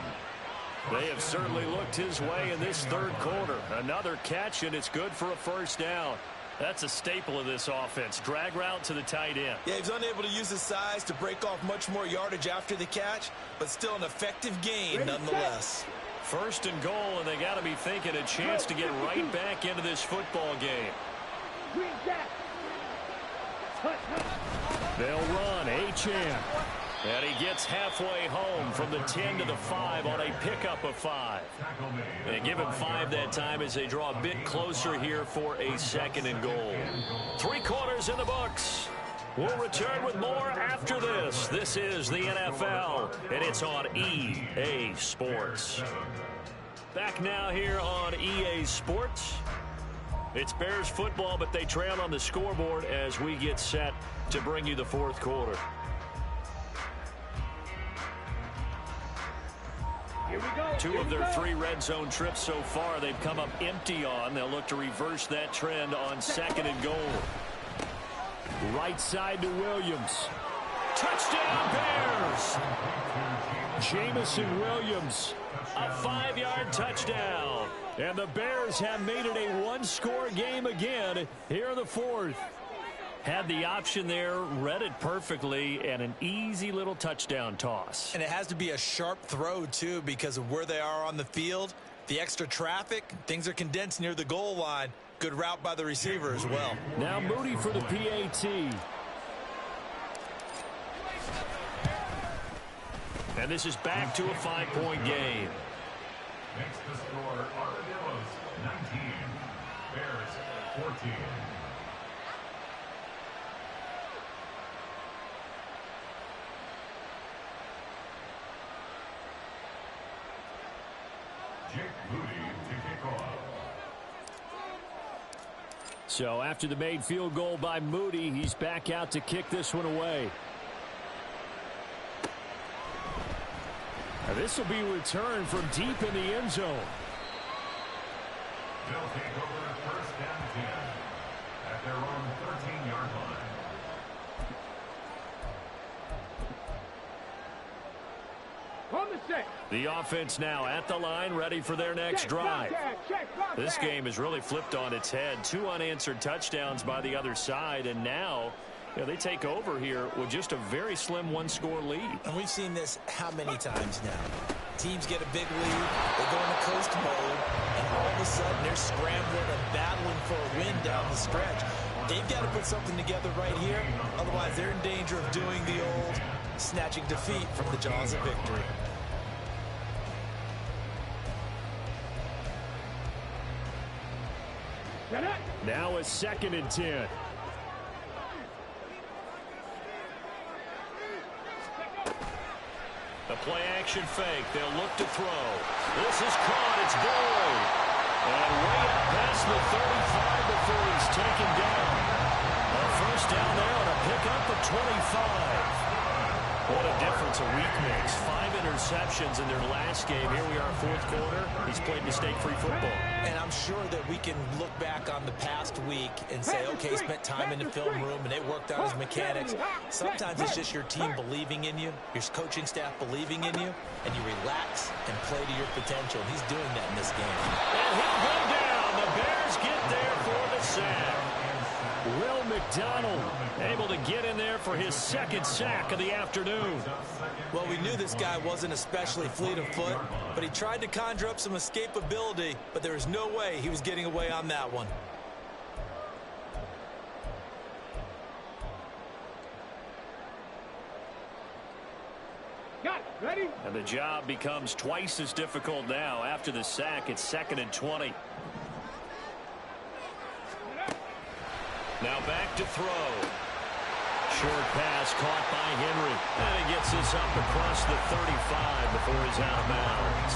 They have certainly looked his way in this third quarter. Another catch, and it's good for a first down. That's a staple of this offense. Drag route to the tight end. Yeah, he's unable to use his size to break off much more yardage after the catch, but still an effective gain nonetheless. First and goal, and they got to be thinking a chance to get right back into this football game. They'll run. Achane. And he gets halfway home from the 10 to the 5 on a pickup of 5. They give him 5 that time as they draw a bit closer here for a 2nd and goal. 3 quarters in the books. We'll return with more after this. This is the NFL, and it's on EA Sports. Back now here on EA Sports. It's Bears football, but they trail on the scoreboard as we get set to bring you the fourth quarter. 2 of their 3 red zone trips so far they've come up empty on. They'll look to reverse that trend on 2nd and goal. Right side to Williams. Touchdown Bears! Jamison Williams, a 5-yard touchdown. And the Bears have made it a 1-score game again here in the fourth. Had the option there, read it perfectly, and an easy little touchdown toss. And it has to be a sharp throw, too, because of where they are on the field. The extra traffic, things are condensed near the goal line. Good route by the receiver as well. Now Moody for the PAT. And this is back to a 5-point game. Makes the score Armadillos 19, Bears 14. Jake Moody to kick off. So after the made field goal by Moody, he's back out to kick this one away. Now this will be returned from deep in the end zone. They'll take over at first and 10 at their own 13-yard line. The offense now at the line, ready for their next drive. This game is really flipped on its head. 2 unanswered touchdowns by the other side, and now they take over here with just a very slim 1-score lead. And we've seen this how many times now? Teams get a big lead, they go into coast mode, and all of a sudden they're scrambling and battling for a win down the stretch. They've got to put something together right here, otherwise they're in danger of doing the old snatching defeat from the jaws of victory. Now a 2nd and 10. The play action fake. They'll look to throw. This is caught. It's Boyd. And way up past the 35 before he's taken down. A first down there on a pickup of 25. What a difference a week makes. 5 interceptions in their last game. Here we are, 4th quarter. He's played mistake-free football. And I'm sure that we can look back on the past week and say, okay, he spent time in the film room and they worked on his mechanics. Sometimes it's just your team believing in you, your coaching staff believing in you, and you relax and play to your potential. And he's doing that in this game. And he'll go down. The Bears get there for the sack. Will McDonald able to get in there for his 2nd sack of the afternoon. Well, we knew this guy wasn't especially fleet of foot, but he tried to conjure up some escapability, but there was no way he was getting away on that one. Ready? And the job becomes twice as difficult now. After the sack, it's 2nd and 20. Now back to throw. Short pass caught by Henry. And he gets this up across the 35 before he's out of bounds.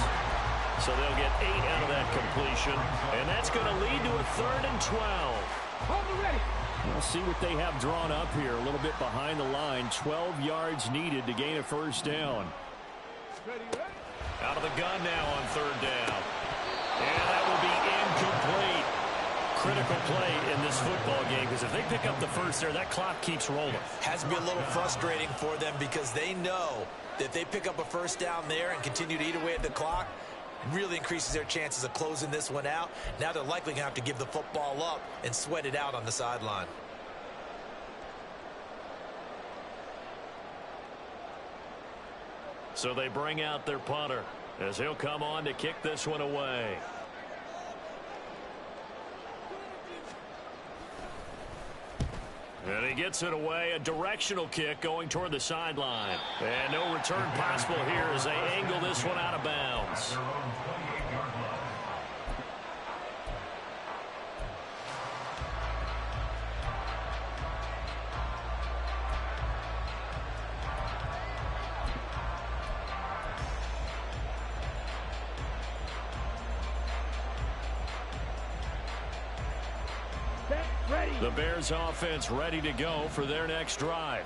So they'll get 8 out of that completion. And that's going to lead to a 3rd and 12. We'll see what they have drawn up here. A little bit behind the line. 12 yards needed to gain a first down. Out of the gun now on 3rd down. And that will be incomplete. Critical play in this football game, because if they pick up the first there, that clock keeps rolling. Has to be a little frustrating for them because they know that if they pick up a first down there and continue to eat away at the clock, really increases their chances of closing this one out. Now they're likely going to have to give the football up and sweat it out on the sideline. So they bring out their punter as he'll come on to kick this one away. And he gets it away, a directional kick going toward the sideline. And no return possible here as they angle this one out of bounds. The Bears offense ready to go for their next drive.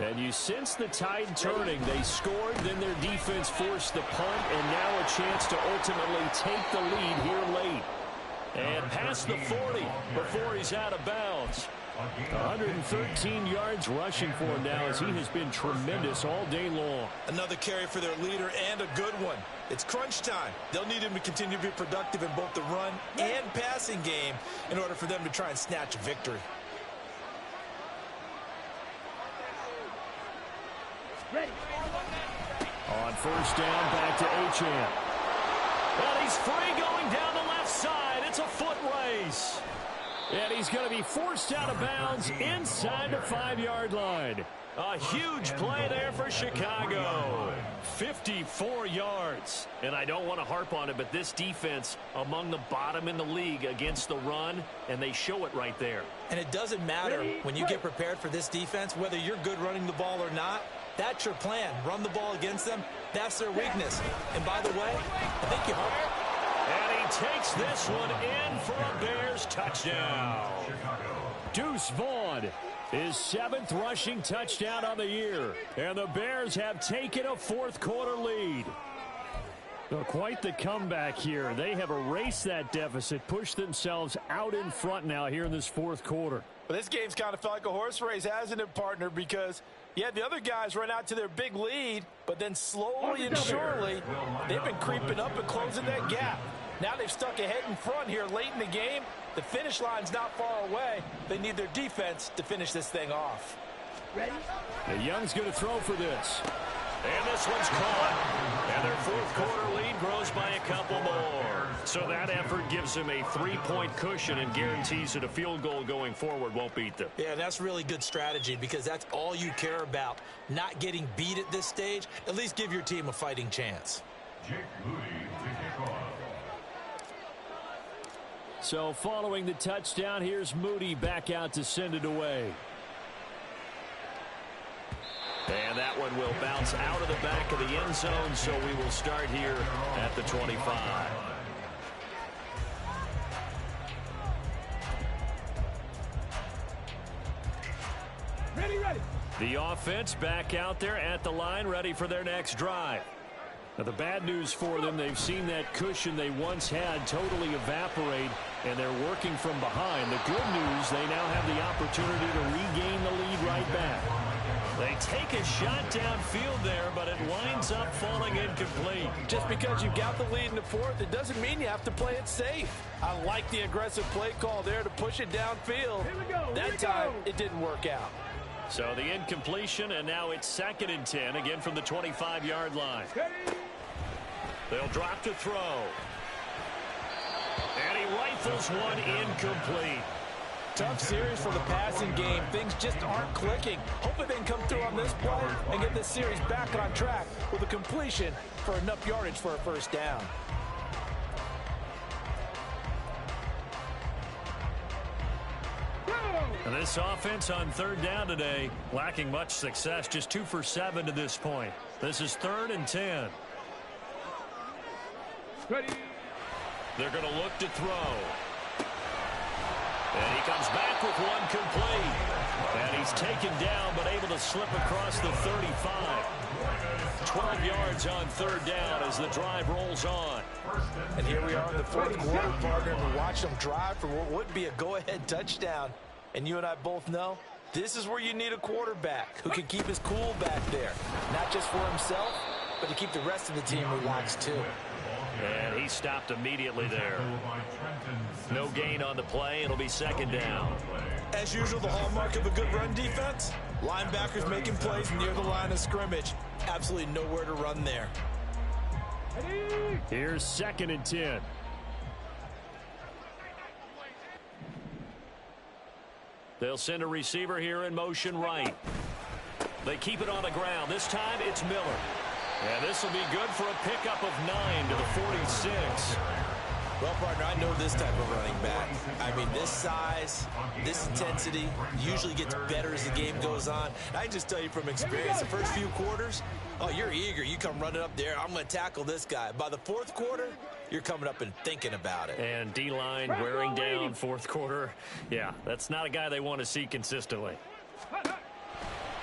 And you sense the tide turning. They scored, then their defense forced the punt, and now a chance to ultimately take the lead here late. And past the 40 before he's out of bounds. 113 yards rushing for him now as he has been tremendous all day long. Another carry for their leader and a good one. It's crunch time. They'll need him to continue to be productive in both the run and passing game in order for them to try and snatch a victory. Ready. On first down, back to Achane. Well, he's free going down the left side. It's a foot race. And he's going to be forced out of bounds inside the 5-yard line. A huge play there for Chicago. 54 yards. And I don't want to harp on it, but this defense among the bottom in the league against the run, and they show it right there. And it doesn't matter when you get prepared for this defense, whether you're good running the ball or not. That's your plan. Run the ball against them. That's their weakness. And by the way, thank you, Harp. And he takes this one in for a Bears touchdown. Deuce Vaughn, his 7th rushing touchdown on the year. And the Bears have taken a fourth-quarter lead. Well, quite the comeback here. They have erased that deficit, pushed themselves out in front now here in this fourth quarter. But this game's kind of felt like a horse race, hasn't it, partner? Because, yeah, the other guys run out to their big lead, but then slowly and surely, they've been creeping up and closing that gap. Now they've stuck ahead in front here late in the game. The finish line's not far away. They need their defense to finish this thing off. Ready? Young's going to throw for this. And this one's caught. And their fourth quarter lead grows by a couple more. So that effort gives them a 3-point cushion and guarantees that a field goal going forward won't beat them. Yeah, that's really good strategy because that's all you care about. Not getting beat at this stage. At least give your team a fighting chance. Jake Moody to kick off. So following the touchdown, here's Moody back out to send it away. And that one will bounce out of the back of the end zone, so we will start here at the 25. Ready, ready. The offense back out there at the line, ready for their next drive. Now, the bad news for them, they've seen that cushion they once had totally evaporate, and they're working from behind. The good news, they now have the opportunity to regain the lead right back. They take a shot downfield there, but it winds up falling incomplete. Just because you've got the lead in the fourth, it doesn't mean you have to play it safe. I like the aggressive play call there to push it downfield. Here we go. That time, it didn't work out. So the incompletion, and now it's 2nd and 10, again from the 25-yard line. They'll drop to throw. And he rifles one incomplete. Tough series for the passing game. Things just aren't clicking. Hopefully they can come through on this play and get this series back on track with a completion for enough yardage for a first down. And this offense on 3rd down today, lacking much success, just 2 for 7 to this point. This is 3rd and 10. Ready. They're going to look to throw. And he comes back with one complete. And he's taken down, but able to slip across the 35. 12 yards on 3rd down as the drive rolls on. And here we are in the fourth quarter, partner. We watch them drive for what would be a go-ahead touchdown. And you and I both know this is where you need a quarterback who can keep his cool back there. Not just for himself, but to keep the rest of the team relaxed too. And he stopped immediately there. No gain on the play. It'll be 2nd down. As usual, the hallmark of a good run defense, linebackers making plays near the line of scrimmage. Absolutely nowhere to run there. Here's 2nd and 10. They'll send a receiver here in motion right. They keep it on the ground. This time it's Miller. And this will be good for a pickup of 9 to the 46. Well, partner, I know this type of running back. I mean, this size, this intensity usually gets better as the game goes on. I can just tell you from experience, the first few quarters, oh, you're eager. You come running up there. I'm going to tackle this guy. By the fourth quarter, you're coming up and thinking about it. And D-line wearing down fourth quarter. Yeah, that's not a guy they want to see consistently.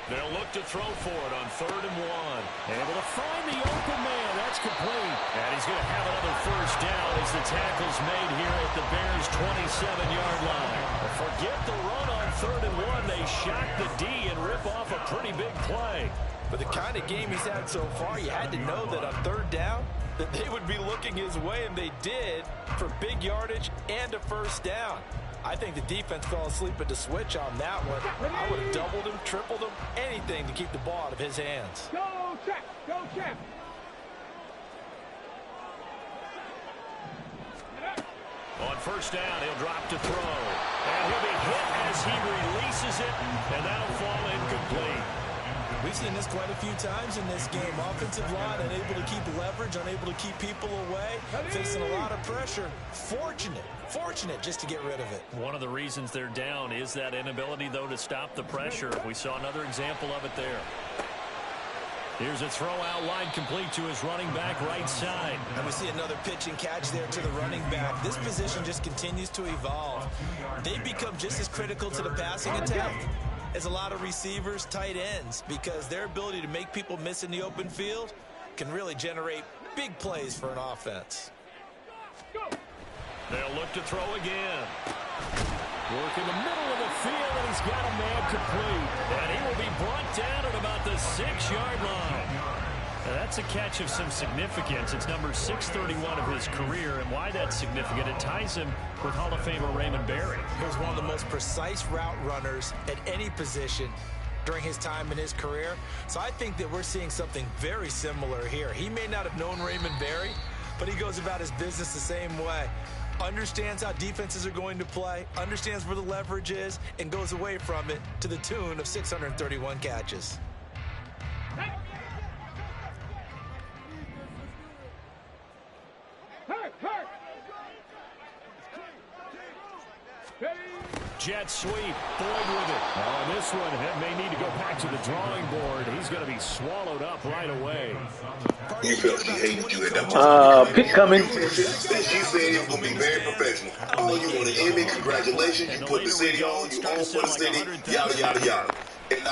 They'll look to throw for it on 3rd and 1. Able to find the open man. That's complete. And he's going to have another first down as the tackle's made here at the Bears' 27-yard line. Forget the run on 3rd and 1. They shock the D and rip off a pretty big play. But the kind of game he's had so far, you had to know that on 3rd down, that they would be looking his way, and they did, for big yardage and a first down. I think the defense fell asleep at the switch on that one. I would have doubled him, tripled him, anything to keep the ball out of his hands. Go check, go check. On first down, he'll drop to throw. And he'll be hit as he releases it, and that'll fall incomplete. We've seen this quite a few times in this game. Offensive line unable to keep leverage, unable to keep people away, facing a lot of pressure. Fortunate just to get rid of it. One of the reasons they're down is that inability, though, to stop the pressure. We saw another example of it there. Here's a throw out line complete to his running back right side. And we see another pitch and catch there to the running back. This position just continues to evolve. They become just as critical to the passing attempt as a lot of receivers, tight ends, because their ability to make people miss in the open field can really generate big plays for an offense. They'll look to throw again. Work in the middle of the field, and he's got a man complete. And he will be brought down at about the 6-yard line. Now, that's a catch of some significance. It's number 631 of his career, and why that's significant, it ties him with Hall of Famer Raymond Berry. He was one of the most precise route runners at any position during his time in his career. So I think that we're seeing something very similar here. He may not have known Raymond Berry, but he goes about his business the same way. Understands how defenses are going to play, understands where the leverage is, and goes away from it to the tune of 631 catches. Jet sweep, Boyd with it. Oh, this one may need to go back to the drawing board. He's going to be swallowed up right away. You felt she hated you at that moment. Pick coming. She said it was going to be very professional. Oh, you want an Emmy? Congratulations. You put the city on. You own for the city. Yada, yada, yada. And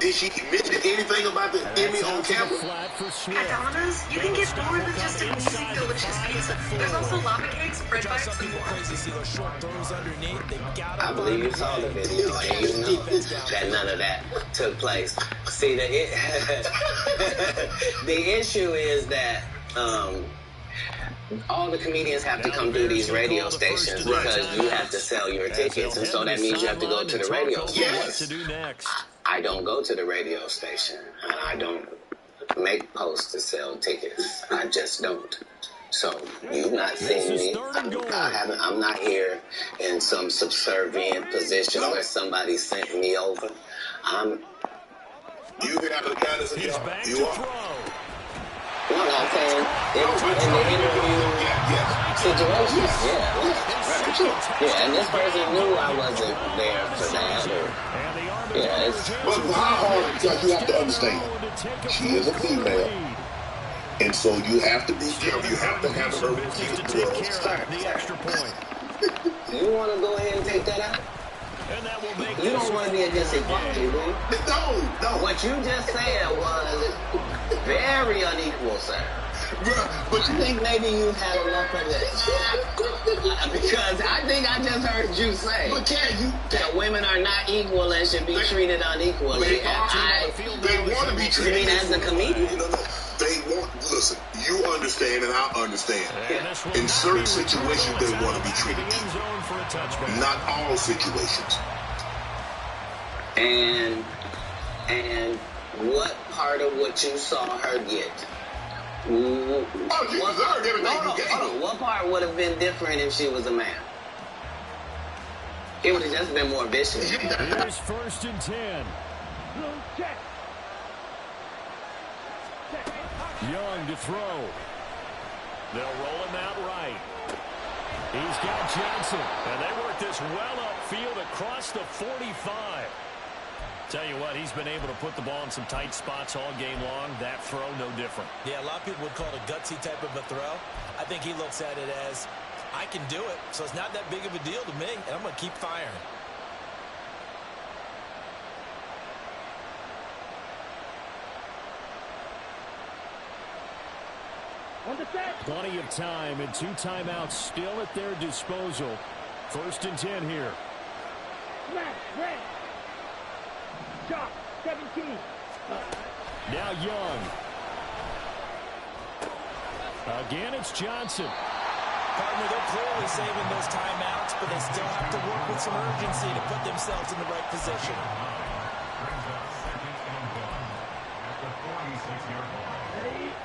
did she mention anything about the Emmy on camera? At Domino's, you can get more than just an easy, delicious pizza. There's also lava cakes, bread bites, and more. I believe you saw the video, and you know that none of that took place. See, the issue is that all the comedians have to come through these radio stations because you have to sell your tickets, and so that means you have to go to the radio station. I don't go to the radio station. I don't make posts to sell tickets. I just don't. So you've not seen me. I'm not here in some subservient position where somebody sent me over. You have the guy that's you are. No, I'm saying in the interview situation, yeah, and this person knew I wasn't there for that. But how hard? Because you have to understand, she is a female, and so you have to be careful. You have to have her the extra point. You want to go ahead and take that out? You don't want to be a disadvantage, do you? No. What you just said was very unequal, sir. But you think maybe you've had enough of this? Because I think I just heard you say that women are not equal and should be treated unequally. They want to be treated as a comedian. Listen, you understand and I understand. In certain situations, they want to be treated equal. Not all situations. And what part of what you saw her get? What part would have been different if she was a man? It would have just been more vicious. Here's 1st and 10. Young to throw. They'll roll him out right. He's got Johnson. And they work this well upfield across the 45. Tell you what, he's been able to put the ball in some tight spots all game long. That throw, no different. Yeah, a lot of people would call it a gutsy type of a throw. I think he looks at it as, I can do it, so it's not that big of a deal to me, and I'm going to keep firing. Plenty of time and 2 timeouts still at their disposal. 1st and 10 here. Shot, 17. Now Young. Again, it's Johnson. Partner, they're clearly saving those timeouts, but they still have to work with some urgency to put themselves in the right position.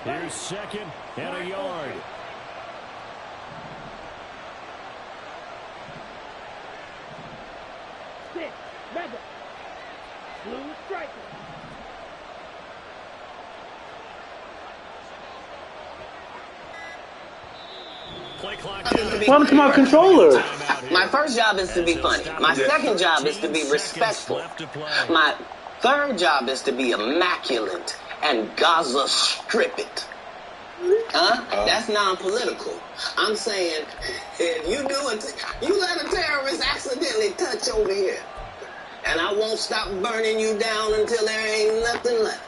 Here's 2nd and a yard. Blue striker. Welcome to my controller. My first job is to be funny. My second job is to be respectful. My third job is to be immaculate and Gaza Strip it. That's non-political. I'm saying, if you you let a terrorist accidentally touch over here, and I won't stop burning you down until there ain't nothing left.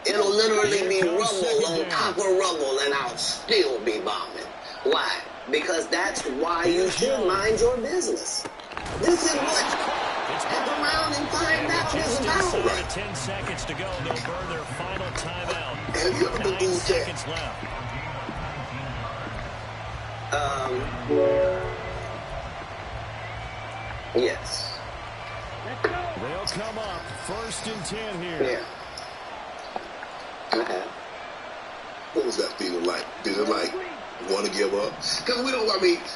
It'll literally be rubble on top of rubble, and I'll still be bombing. Why? Because that's why you should mind your business. This is what Step Around and Find Out is about. Right. 10 seconds to go. They'll burn their final timeout. Have you ever been 9 booed seconds yet? left. Yes. They'll come up 1st and 10 here. Yeah. What was that feeling like? Did it like want to give up? Because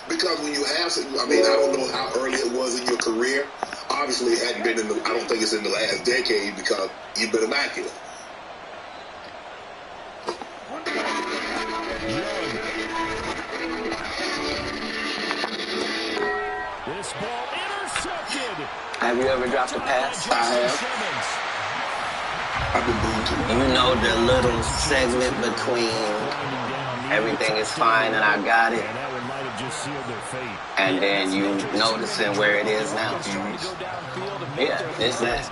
because when you have, I don't know how early it was in your career. Obviously, it hadn't been I don't think it's in the last decade because you've been immaculate. This ball intercepted. Have you ever dropped a pass? I have. I've been booed too. You know the little segment between everything is fine and I got it, and then you noticing where it is now. Yeah, it's that.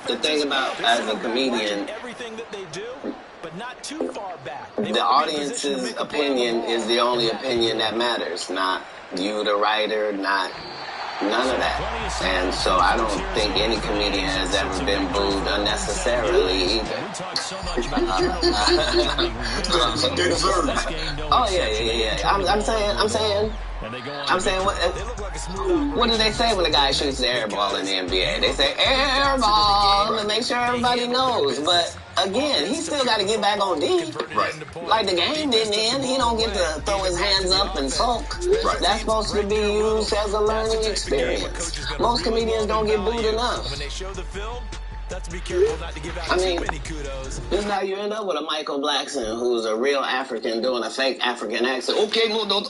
The thing about as a comedian, the audience's opinion is the only opinion that matters, not you, the writer, not none of that. And so I don't think any comedian has ever been booed unnecessarily either. Oh yeah. I'm saying what do they say when a guy shoots the air ball in the NBA? They say air ball to make sure everybody knows. But again, he still got to get back on D. Right. Like the game didn't end. He don't get to throw his hands up and sulk. Right. That's supposed to be used as a learning experience. Most comedians don't get booed enough. When they show the film, that's to be careful not to give out too many kudos. This is how you end up with a Michael Blackson who's a real African doing a fake African accent. Okay, no, don't.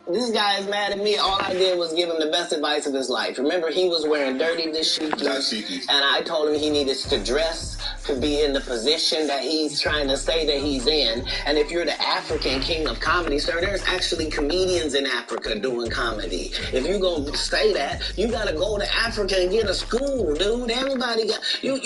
This guy is mad at me. All I did was give him the best advice of his life. Remember, he was wearing dirty dashikis, and I told him he needed to dress to be in the position that he's trying to say that he's in. And if you're the African king of comedy, sir, there's actually comedians in Africa doing comedy. If you're going to say that, you got to go to Africa and get a school, dude. Everybody got...